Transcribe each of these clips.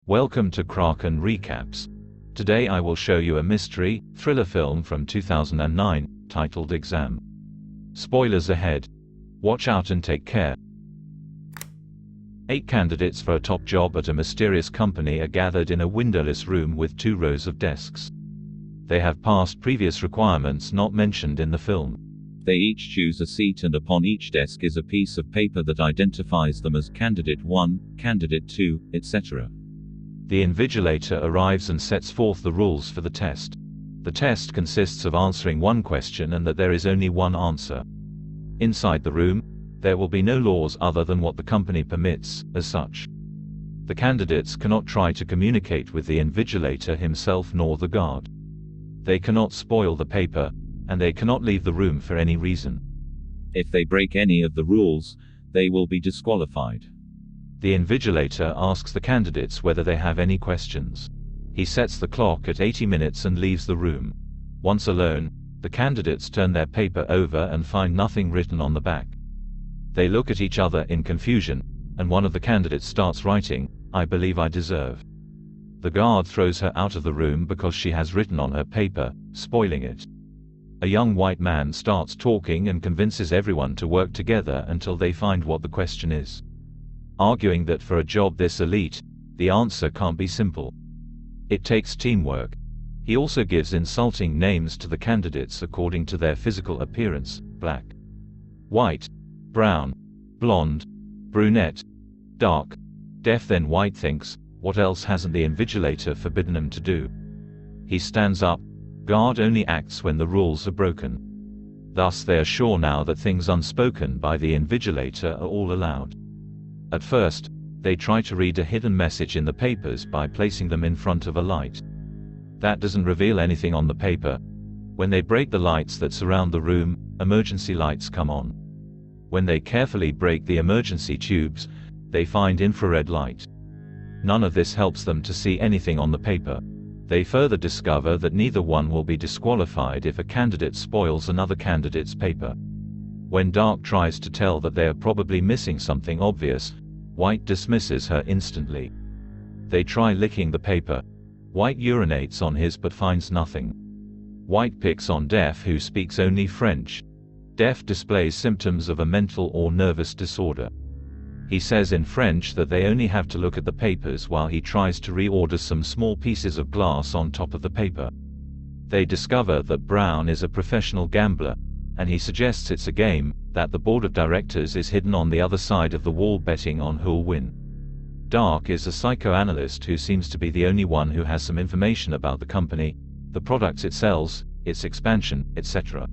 Welcome to Kraken Recaps. Today I will show you a mystery, thriller film from 2009, titled Exam. Spoilers ahead. Watch out and take care. 8 candidates for a top job at a mysterious company are gathered in a windowless room with 2 rows of desks. They have passed previous requirements not mentioned in the film. They each choose a seat, and upon each desk is a piece of paper that identifies them as Candidate 1, Candidate 2, etc. The Invigilator arrives and sets forth the rules for the test. The test consists of answering one question and that there is only one answer. Inside the room, there will be no laws other than what the company permits, as such. The candidates cannot try to communicate with the Invigilator himself nor the guard. They cannot spoil the paper, and they cannot leave the room for any reason. If they break any of the rules, they will be disqualified. The Invigilator asks the candidates whether they have any questions. He sets the clock at 80 minutes and leaves the room. Once alone, the candidates turn their paper over and find nothing written on the back. They look at each other in confusion, and one of the candidates starts writing, "I believe I deserve." The guard throws her out of the room because she has written on her paper, spoiling it. A young white man starts talking and convinces everyone to work together until they find what the question is. Arguing that for a job this elite, the answer can't be simple. It takes teamwork. He also gives insulting names to the candidates according to their physical appearance: black, white, brown, blonde, brunette, dark, deaf. Then White thinks, what else hasn't the Invigilator forbidden him to do? He stands up. Guard only acts when the rules are broken. Thus they are sure now that things unspoken by the Invigilator are all allowed. At first, they try to read a hidden message in the papers by placing them in front of a light. That doesn't reveal anything on the paper. When they break the lights that surround the room, emergency lights come on. When they carefully break the emergency tubes, they find infrared light. None of this helps them to see anything on the paper. They further discover that neither one will be disqualified if a candidate spoils another candidate's paper. When Dark tries to tell that they are probably missing something obvious, White dismisses her instantly. They try licking the paper. White urinates on his but finds nothing. White picks on Deaf, who speaks only French. Deaf displays symptoms of a mental or nervous disorder. He says in French that they only have to look at the papers while he tries to reorder some small pieces of glass on top of the paper. They discover that Brown is a professional gambler, and he suggests it's a game, that the board of directors is hidden on the other side of the wall betting on who'll win. Dark is a psychoanalyst who seems to be the only one who has some information about the company, the products it sells, its expansion, etc.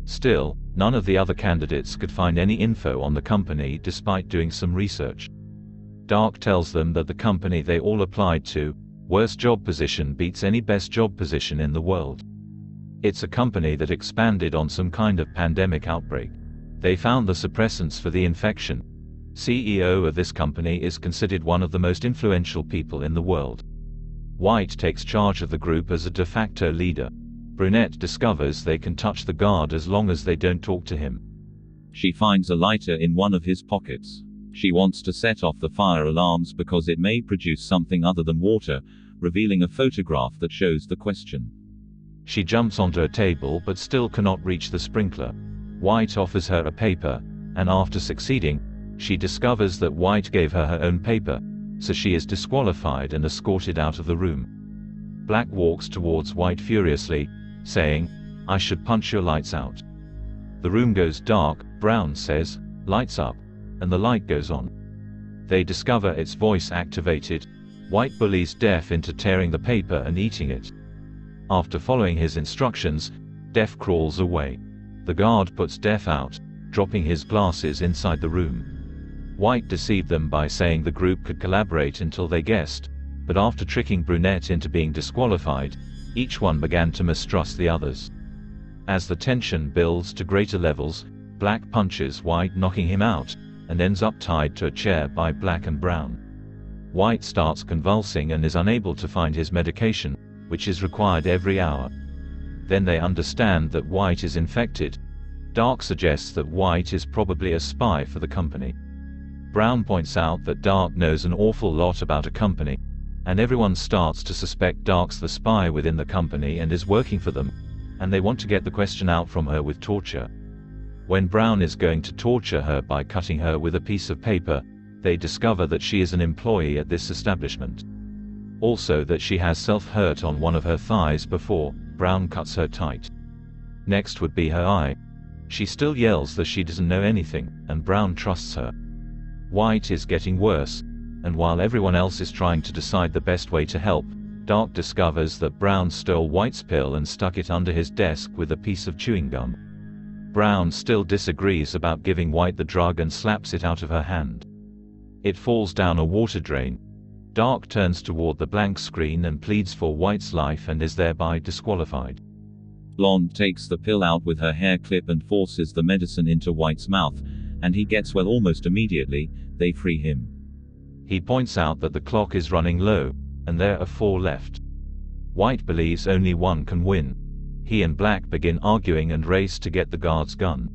Still, none of the other candidates could find any info on the company despite doing some research. Dark tells them that the company they all applied to, worst job position beats any best job position in the world. It's a company that expanded on some kind of pandemic outbreak. They found the suppressants for the infection. CEO of this company is considered one of the most influential people in the world. White takes charge of the group as a de facto leader. Brunette discovers they can touch the guard as long as they don't talk to him. She finds a lighter in one of his pockets. She wants to set off the fire alarms because it may produce something other than water, revealing a photograph that shows the question. She jumps onto a table but still cannot reach the sprinkler. White offers her a paper, and after succeeding, she discovers that White gave her her own paper, so she is disqualified and escorted out of the room. Black walks towards White furiously, saying, "I should punch your lights out." The room goes dark. Brown says, "Lights up," and the light goes on. They discover it's voice activated. White bullies Deaf into tearing the paper and eating it. After following his instructions, Deaf crawls away. The guard puts Deaf out, dropping his glasses inside the room. White deceived them by saying the group could collaborate until they guessed, but after tricking Brunette into being disqualified, each one began to mistrust the others. As the tension builds to greater levels, Black punches White, knocking him out, and ends up tied to a chair by Black and Brown. White starts convulsing and is unable to find his medication, which is required every hour. Then they understand that White is infected. Dark suggests that White is probably a spy for the company. Brown points out that Dark knows an awful lot about a company. and everyone starts to suspect Dark's the spy within the company and is working for them, and they want to get the question out from her with torture. When Brown is going to torture her by cutting her with a piece of paper, they discover that she is an employee at this establishment. Also that she has self-hurt on one of her thighs before Brown cuts her tight. Next would be her eye. She still yells that she doesn't know anything, and Brown trusts her. White is getting worse, and while everyone else is trying to decide the best way to help, Dark discovers that Brown stole White's pill and stuck it under his desk with a piece of chewing gum. Brown still disagrees about giving White the drug and slaps it out of her hand. It falls down a water drain. Dark turns toward the blank screen and pleads for White's life and is thereby disqualified. Blonde takes the pill out with her hair clip and forces the medicine into White's mouth, and he gets well almost immediately. They free him. He points out that the clock is running low, and there are 4 left. White believes only one can win. He and Black begin arguing and race to get the guard's gun.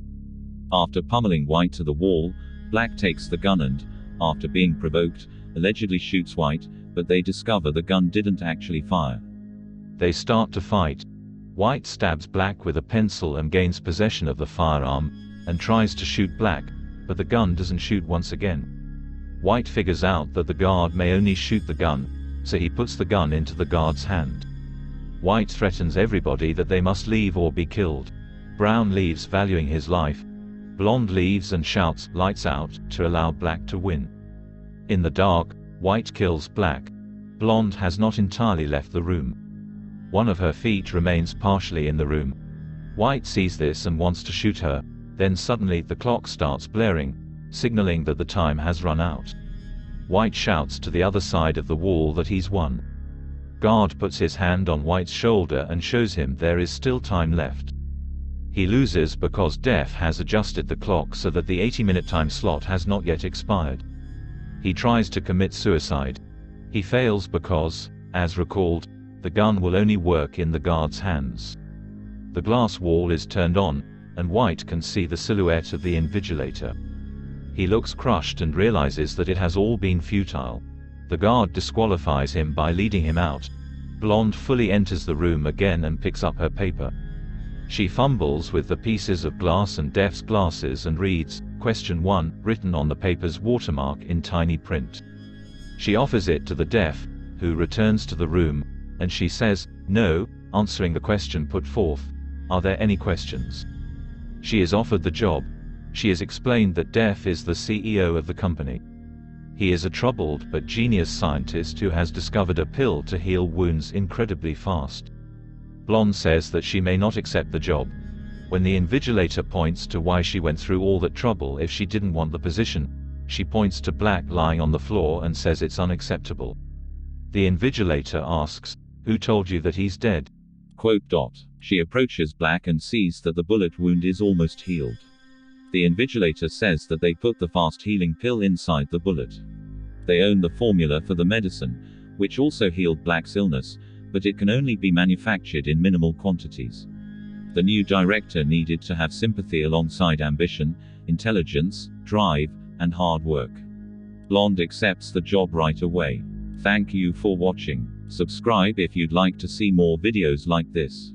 After pummeling White to the wall, Black takes the gun and, after being provoked, allegedly shoots White, but they discover the gun didn't actually fire. They start to fight. White stabs Black with a pencil and gains possession of the firearm, and tries to shoot Black, but the gun doesn't shoot once again. White figures out that the guard may only shoot the gun, so he puts the gun into the guard's hand. White threatens everybody that they must leave or be killed. Brown leaves valuing his life. Blonde leaves and shouts "lights out" to allow Black to win. In the dark, White kills Black. Blonde has not entirely left the room. One of her feet remains partially in the room. White sees this and wants to shoot her, then suddenly the clock starts blaring, signaling that the time has run out. White shouts to the other side of the wall that he's won. Guard puts his hand on White's shoulder and shows him there is still time left. He loses because Def has adjusted the clock so that the 80-minute time slot has not yet expired. He tries to commit suicide. He fails because, as recalled, the gun will only work in the guard's hands. The glass wall is turned on, and White can see the silhouette of the Invigilator. He looks crushed and realizes that it has all been futile. The guard disqualifies him by leading him out. Blonde fully enters the room again and picks up her paper. She fumbles with the pieces of glass and Def's glasses and reads, "Question 1, written on the paper's watermark in tiny print. She offers it to the Def, who returns to the room, and she says, "No," answering the question put forth, "Are there any questions?" She is offered the job. She is explained that Def is the CEO of the company. He is a troubled but genius scientist who has discovered a pill to heal wounds incredibly fast. Blonde says that she may not accept the job. When the Invigilator points to why she went through all that trouble if she didn't want the position, she points to Black lying on the floor and says it's unacceptable. The Invigilator asks, "Who told you that he's dead?" She approaches Black and sees that the bullet wound is almost healed. The Invigilator says that they put the fast-healing pill inside the bullet. They own the formula for the medicine, which also healed Black's illness, but it can only be manufactured in minimal quantities. The new director needed to have sympathy alongside ambition, intelligence, drive, and hard work. Blonde accepts the job right away. Thank you for watching. Subscribe if you'd like to see more videos like this.